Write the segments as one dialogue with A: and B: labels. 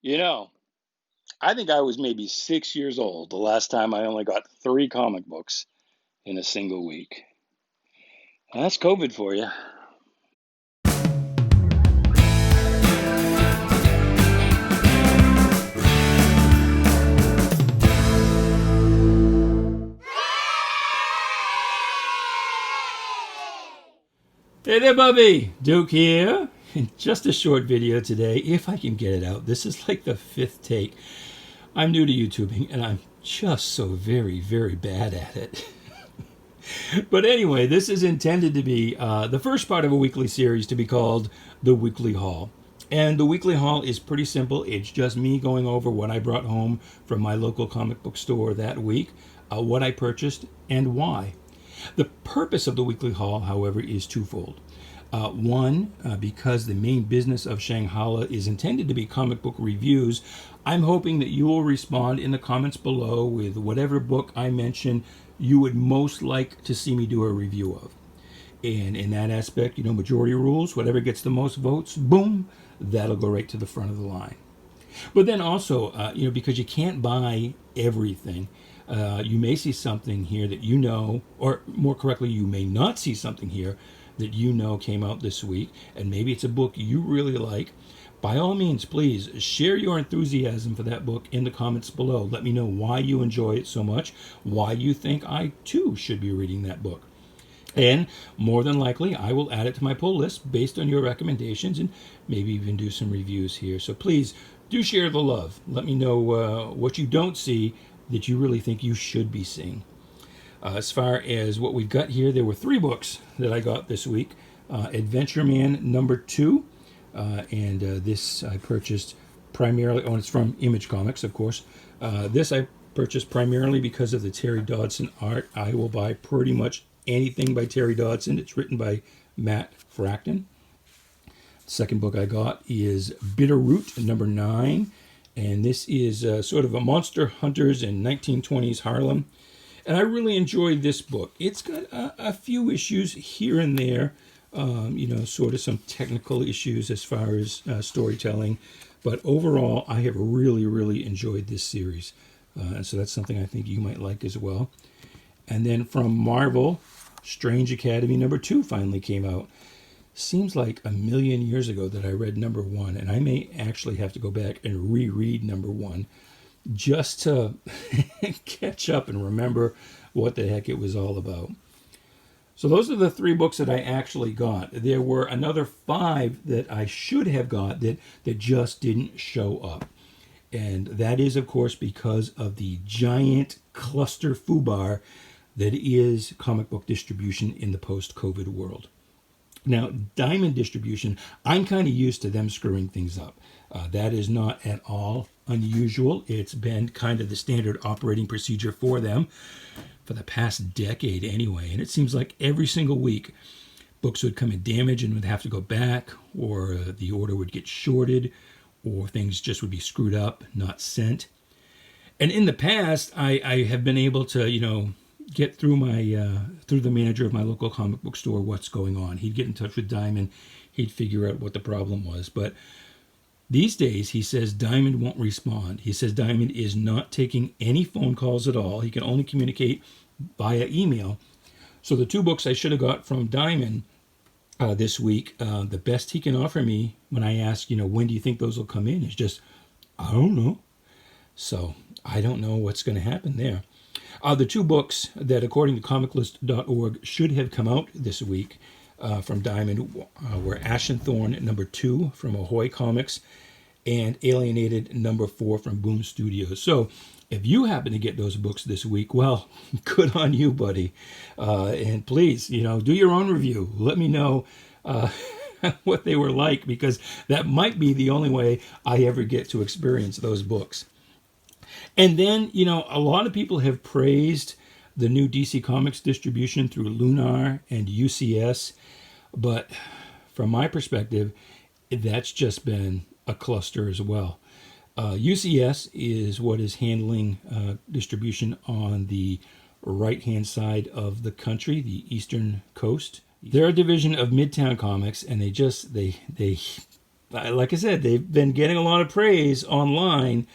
A: You know, I think I was maybe 6 years old the last time I only got three comic books in a single week. That's COVID for you.
B: Hey there, Bubby! Duke here. Just a short video today, if I can get it out. This is like the fifth take. I'm new to YouTubing, and I'm just so very, very bad at it. But anyway, this is intended to be the first part of a weekly series to be called The Weekly Haul. And the weekly haul is pretty simple. It's just me going over what I brought home from my local comic book store that week, what I purchased, and why. The purpose of the weekly haul, however, is twofold. One, because the main business of Shanghala is intended to be comic book reviews, I'm hoping that you will respond in the comments below with whatever book I mention you would most like to see me do a review of. And in that aspect, majority rules, whatever gets the most votes, boom, that'll go right to the front of the line. But then also, because you can't buy everything, you may see something here that or more correctly, you may not see something here that came out this week, and maybe it's a book you really like. By all means, please share your enthusiasm for that book in the comments below. Let me know why you enjoy it so much, why you think I too should be reading that book. And more than likely, I will add it to my pull list based on your recommendations and maybe even do some reviews here. So please do share the love. Let me know what you don't see that you really think you should be seeing. As far as what we've got here, there were three books that I got this week. Adventure Man #2, and this I purchased primarily, it's from Image Comics, of course. This I purchased primarily because of the Terry Dodson art. I will buy pretty much anything by Terry Dodson. It's written by Matt Fraction. The second book I got is Bitterroot #9, and this is sort of a monster hunters in 1920s Harlem. And I really enjoyed this book. It's got a few issues here and there, sort of some technical issues as far as storytelling. But overall, I have really, really enjoyed this series. And so that's something I think you might like as well. And then from Marvel, Strange Academy #2 finally came out. Seems like a million years ago that I read #1, and I may actually have to go back and reread #1 just to catch up and remember what the heck it was all about. So those are the three books that I actually got. There were another 5 that I should have got that just didn't show up. And that is, of course, because of the giant cluster foobar that is comic book distribution in the post-COVID world. Now, Diamond distribution, I'm kind of used to them screwing things up. That is not at all unusual. It's been kind of the standard operating procedure for them for the past decade anyway. And it seems like every single week, books would come in damaged and would have to go back, or the order would get shorted, or things just would be screwed up, not sent. And in the past, I have been able to, get through through the manager of my local comic book store what's going on. He'd get in touch with Diamond. He'd figure out what the problem was. But these days, he says Diamond won't respond. He says Diamond is not taking any phone calls at all. He can only communicate via email. So the 2 books I should have got from Diamond this week, the best he can offer me when I ask, when do you think those will come in, is just, I don't know. So I don't know what's going to happen there. The 2 books that, according to comiclist.org, should have come out this week from Diamond were Ashen Thorn #2 from Ahoy Comics and Alienated #4 from Boom Studios. So if you happen to get those books this week, well, good on you, buddy. And please, do your own review. Let me know what they were like, because that might be the only way I ever get to experience those books. And then, a lot of people have praised the new DC Comics distribution through Lunar and UCS. But from my perspective, that's just been a cluster as well. UCS is what is handling distribution on the right-hand side of the country, the eastern coast. They're a division of Midtown Comics, and they like I said, they've been getting a lot of praise online,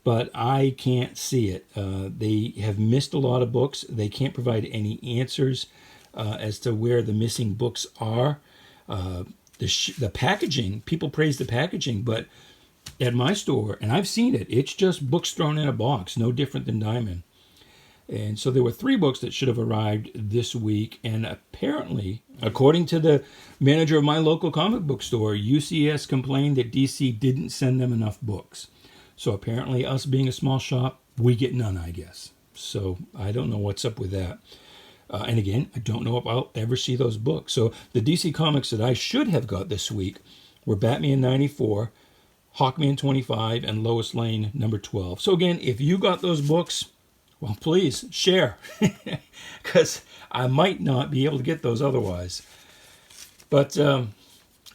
B: but I can't see it. They have missed a lot of books. They can't provide any answers as to where the missing books are. The packaging, people praise the packaging, but at my store, and I've seen it, it's just books thrown in a box, no different than Diamond. And so there were 3 books that should have arrived this week. And apparently, according to the manager of my local comic book store, UCS complained that DC didn't send them enough books. So apparently, us being a small shop, we get none, I guess. So I don't know what's up with that. And again, I don't know if I'll ever see those books. So the DC comics that I should have got this week were Batman 94, Hawkman 25, and Lois Lane number 12. So again, if you got those books, well, please share, because I might not be able to get those otherwise. But so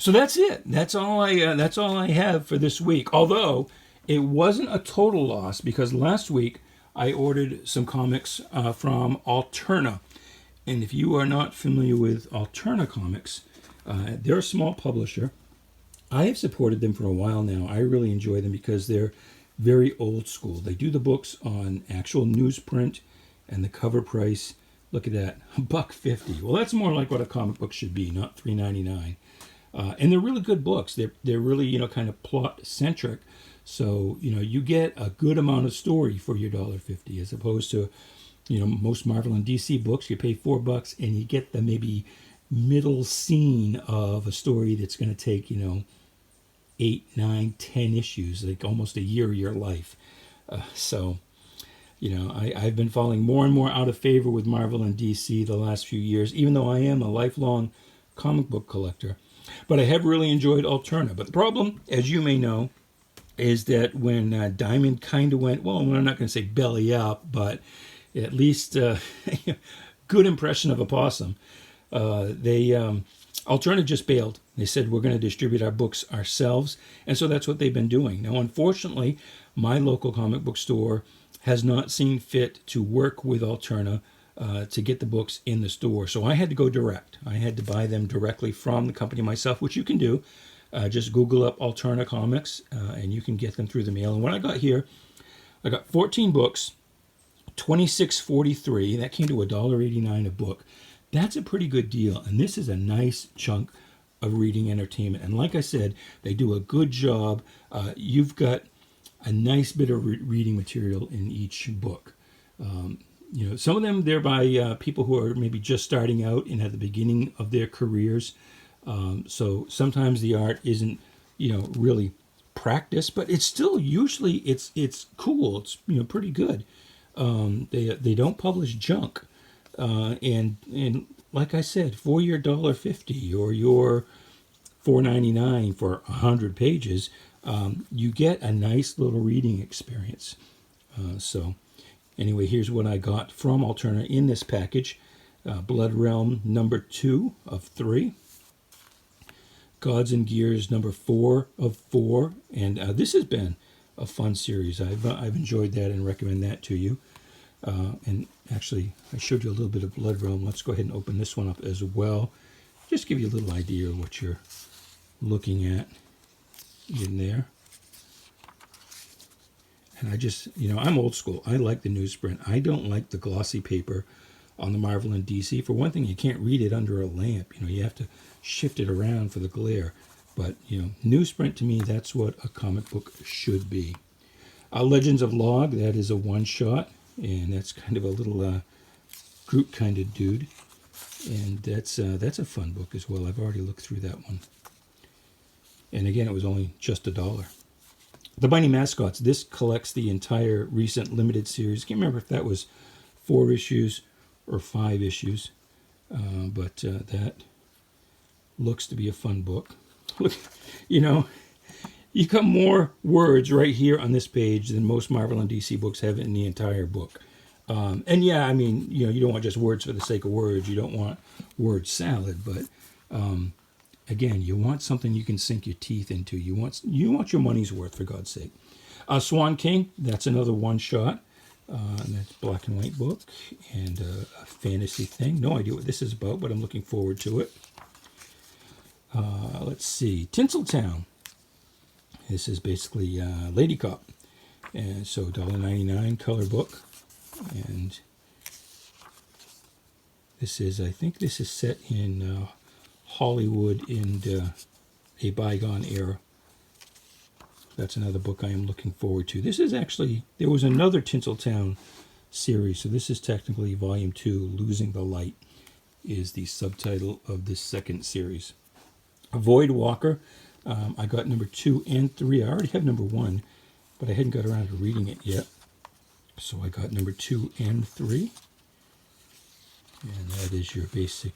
B: that's it. That's all I have for this week. Although it wasn't a total loss, because last week I ordered some comics from Alterna, and if you are not familiar with Alterna Comics, they're a small publisher. I have supported them for a while now. I really enjoy them because they're very old school. They do the books on actual newsprint, and the cover price, look at that, $1.50. Well, that's more like what a comic book should be, not $3.99. And they're really good books. They're really, kind of plot centric. So, you get a good amount of story for your $1.50, as opposed to, most Marvel and DC books, you pay $4 and you get the maybe middle scene of a story that's going to take, 8, 9, 10 issues, like almost a year of your life. So, I've been falling more and more out of favor with Marvel and DC the last few years, even though I am a lifelong comic book collector. But I have really enjoyed Alterna. But the problem, as you may know, is that when Diamond kind of went, well, I'm not going to say belly up, but at least good impression of a possum, Alterna just bailed. They said, we're going to distribute our books ourselves. And so that's what they've been doing. Now, unfortunately, my local comic book store has not seen fit to work with Alterna to get the books in the store. So I had to go direct. I had to buy them directly from the company myself, which you can do. Just Google up Alterna Comics, and you can get them through the mail. And when I got here, I got 14 books, $26.43. That came to $1.89 a book. That's a pretty good deal. And this is a nice chunk of reading entertainment. And like I said, they do a good job. You've got a nice bit of reading material in each book. Some of them, they're by people who are maybe just starting out and at the beginning of their careers. So sometimes the art isn't, really practiced, but it's still usually it's cool. It's pretty good. They don't publish junk, and like I said, for your $1.50 or your $4.99 for 100 pages, you get a nice little reading experience. So anyway, here's what I got from Alterna in this package. Blood Realm number 2 of 3. Gods and Gears number 4 of 4. And this has been a fun series. I've enjoyed that and recommend that to you. And actually, I showed you a little bit of Blood Realm. Let's go ahead and open this one up as well. Just give you a little idea of what you're looking at in there. And I just, I'm old school. I like the newsprint. I don't like the glossy paper on the Marvel and DC. For one thing, you can't read it under a lamp. You have to shift it around for the glare. But, newsprint to me, that's what a comic book should be. Legends of Log, that is a one-shot. And that's kind of a little Groot kind of dude. And that's a fun book as well. I've already looked through that one. And again, it was only just $1. The Mighty Mascots, this collects the entire recent limited series. I can't remember if that was 4 issues or 5 issues. But that looks to be a fun book. Look, you got more words right here on this page than most Marvel and DC books have in the entire book. And yeah, I mean, you don't want just words for the sake of words. You don't want word salad, but again, you want something you can sink your teeth into. You want your money's worth, for God's sake. Swan King, that's another one-shot. And that's a black and white book and a fantasy thing. No idea what this is about, but I'm looking forward to it. Let's see. Tinseltown. This is basically Lady Cop. And so $1.99 color book. And this is, I think this is set in Hollywood in a bygone era. That's another book I am looking forward to. This is actually, there was another Tinseltown series, so this is technically volume 2, Losing the Light is the subtitle of this second series. Void Walker, I got number 2 and 3. I already have number 1, but I hadn't got around to reading it yet. So I got number 2 and 3. And that is your basic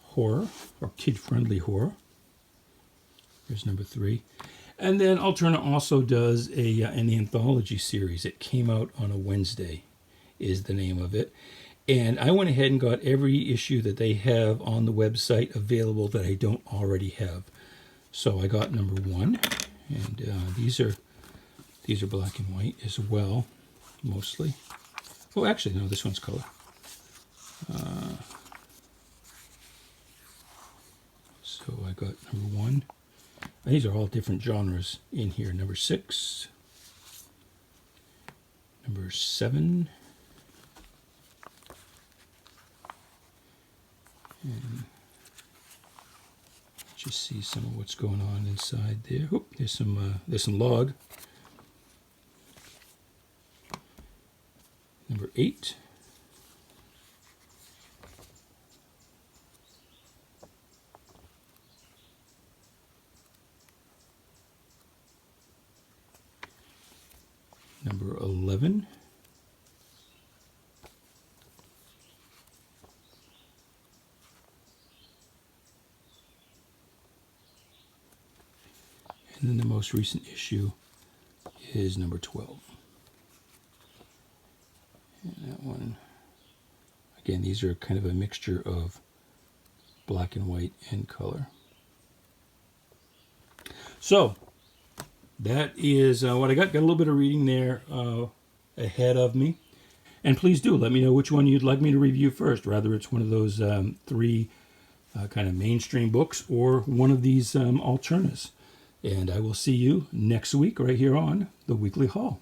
B: horror, or kid-friendly horror. There's number 3. And then Alterna also does an anthology series. It came out on a Wednesday, is the name of it. And I went ahead and got every issue that they have on the website available that I don't already have. So I got number 1, and these are black and white as well, mostly. Oh, actually, no, this one's color. So I got number 1. These are all different genres in here. Number 6, number 7, and just see some of what's going on inside there. Oh, there's some log. Number 8. Number 11. And then the most recent issue is number 12. And that one, again, these are kind of a mixture of black and white and color. So that is what I got. Got a little bit of reading there ahead of me. And please do let me know which one you'd like me to review first, whether it's one of those 3 kind of mainstream books or one of these Alternas. And I will see you next week right here on the Weekly Haul.